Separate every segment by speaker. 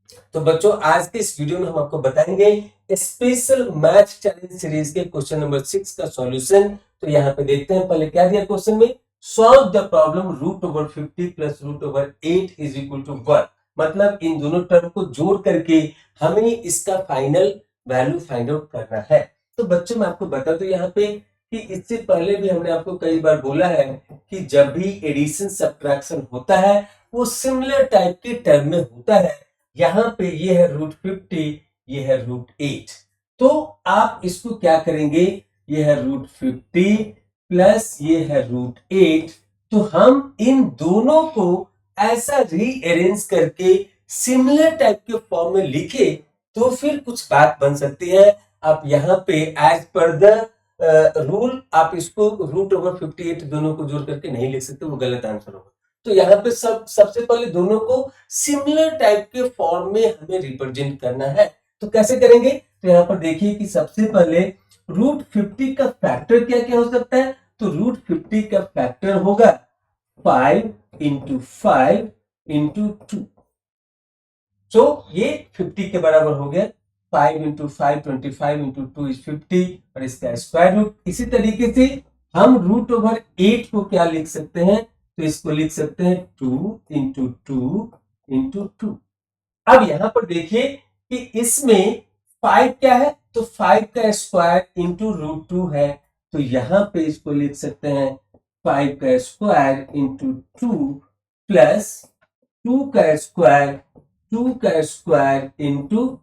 Speaker 1: तो बच्चों आज के इस वीडियो में हम आपको बताएंगे स्पेशल मैथ चैलेंज सीरीज के क्वेश्चन नंबर 6 का सॉल्यूशन। तो यहाँ पे देखते हैं पहले क्या दिया क्वेश्चन में। Solve the problem √50 plus √8 is equal to 1। मतलब इन दोनों टर्म को जोड़ करके हमें इसका फाइनल वैल्यू फाइंड आउट करना है। तो बच्चों मैं आपको बता दूं यहाँ पे कि इससे पहले भी हमने आपको कई बार बोला है कि जब भी एडिशन सब्ट्रैक्शन होता है वो सिमिलर टाइप के टर्म में होता है। यहाँ पे ये है √50, ये है √8। तो आप इसको क्या करेंगे, ये है √50 प्लस ये है √8। तो हम इन दोनों को ऐसा रीअरेंज करके सिमिलर टाइप के फॉर्म में लिखे तो फिर कुछ बात बन सकती है। आप यहाँ पे एज पर द रूल आप इसको √58 दोनों को जोड़ करके नहीं लिख सकते, वो गलत आंसर होगा। तो यहाँ पे सबसे पहले दोनों को सिमिलर टाइप के फॉर्म में हमें रिप्रेजेंट करना है। तो कैसे करेंगे, तो यहाँ पर देखिए कि सबसे पहले √50 का फैक्टर क्या क्या हो सकता है। तो √50 का फैक्टर होगा 5 × 5 × 2। तो ये 50 के बराबर हो गया। 5 × 5 25 × 2 is 50 और इसका स्क्वायर रूट। इसी तरीके से हम √8 को क्या लिख सकते हैं, तो इसको लिख सकते हैं 2 × 2 × 2। अब यहां पर देखिए कि इसमें 5 क्या है, तो 5 का स्क्वायर इंटू √2 है। तो यहां पे इसको लिख सकते हैं 5 का स्क्वायर इंटू 2 प्लस 2 का स्क्वायर इंटू।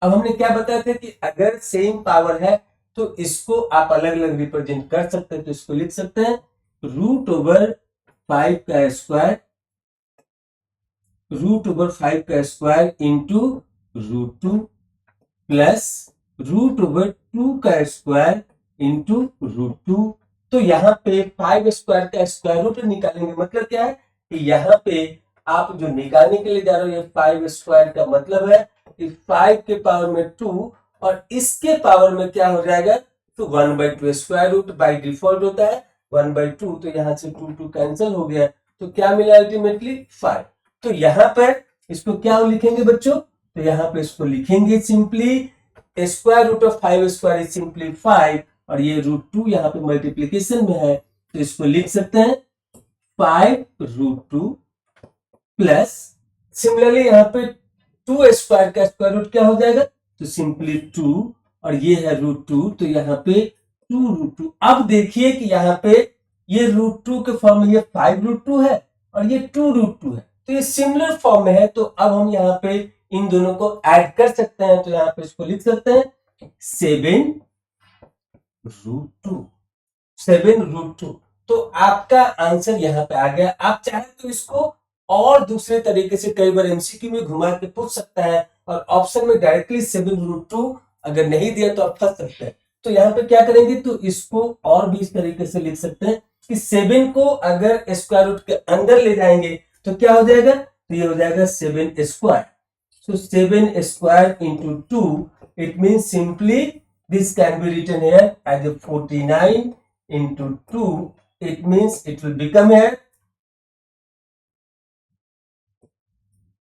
Speaker 1: अब हमने क्या बताया था कि अगर सेम पावर है तो इसको आप अलग अलग रिप्रेजेंट कर सकते हैं। तो इसको लिख सकते हैं √5 का स्क्वायर इंटू √2 प्लस √2 का स्क्वायर इंटू √2। तो यहाँ पे 5 स्क्वायर का स्क्वायर रूट निकालेंगे। मतलब क्या है कि यहाँ पे आप जो निकालने के लिए जा रहे हो, ये 5 स्क्वायर का मतलब है कि 5 के पावर में 2 और इसके पावर में क्या हो जाएगा, तो 1/2 स्क्वायर रूट बाय डिफॉल्ट होता है 1/2। तो यहाँ से 2 कैंसिल हो गया, तो क्या मिला अल्टीमेटली 5। तो यहाँ पर इसको क्या लिखेंगे बच्चों, तो यहाँ पे इसको लिखेंगे simply square root of 5 square is simply 5 और ये √2 यहाँ पे मल्टीप्लीकेशन में है। तो इसको लिख सकते हैं 5√2 प्लस सिमिलरली यहाँ पे 2 स्क्वायर का स्क्वायर रूट क्या हो जाएगा, तो सिंपली 2 और ये है √2। तो यहाँ पे 2√2। अब देखिए कि यहाँ पे ये √2 के फॉर्म में ये 5√2 है और ये 2√2 है, तो ये सिमिलर फॉर्म में है। तो अब हम यहाँ पे इन दोनों को ऐड कर सकते हैं। तो यहाँ पे इसको लिख सकते हैं 7√2। तो आपका आंसर यहाँ पे आ गया। आप चाहे तो इसको और दूसरे तरीके से कई बार एमसीक्यू में घुमा के पूछ सकता है और ऑप्शन में डायरेक्टली 7√2 अगर नहीं दिया तो आप फंस सकते हैं। तो यहाँ पे क्या करेंगे, तो इसको और भी इस तरीके से लिख सकते हैं कि 7 को अगर स्क्वायर रूट के अंदर ले जाएंगे तो क्या हो जाएगा, तो ये हो जाएगा 7 square. So 7 square into 2, it means simply this can be written here as a 49 into 2. It means it will become here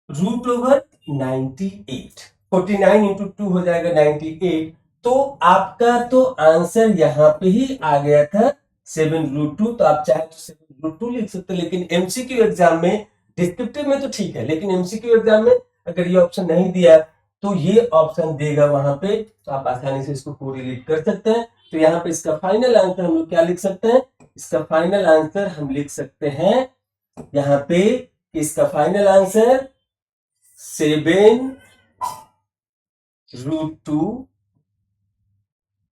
Speaker 1: √98। 49 into 2 हो जाएगा 98। तो आपका तो आंसर यहाँ पे ही आ गया था 7√2। तो आप चाहे तो 7√2 लिख सकते हैं, लेकिन एमसीक्यू एग्जाम में डिस्क्रिप्टिव में तो ठीक है, लेकिन एमसीक्यू एग्जाम में अगर ये ऑप्शन नहीं दिया तो ये ऑप्शन देगा वहां पे, तो आप आसानी से इसको कोरिलेट कर सकते हैं। तो यहाँ पे इसका फाइनल आंसर हम लोग क्या लिख सकते हैं, इसका फाइनल आंसर हम लिख सकते हैं यहाँ पे, इसका फाइनल आंसर 7√2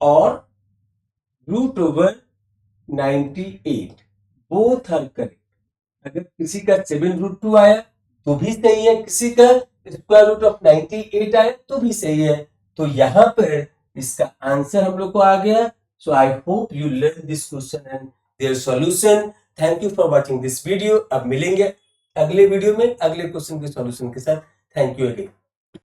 Speaker 1: और √98 बोथ आर करेक्ट। अगर किसी का 7√2 आया तो भी सही है, किसी का स्क्वायर रूट ऑफ 98 आया तो भी सही है। तो यहाँ पर इसका आंसर हम लोग को आ गया। So I hope you learn this question and their solution. Thank you for watching this video. अब मिलेंगे अगले वीडियो में अगले क्वेश्चन के सॉल्यूशन के साथ। Thank you again.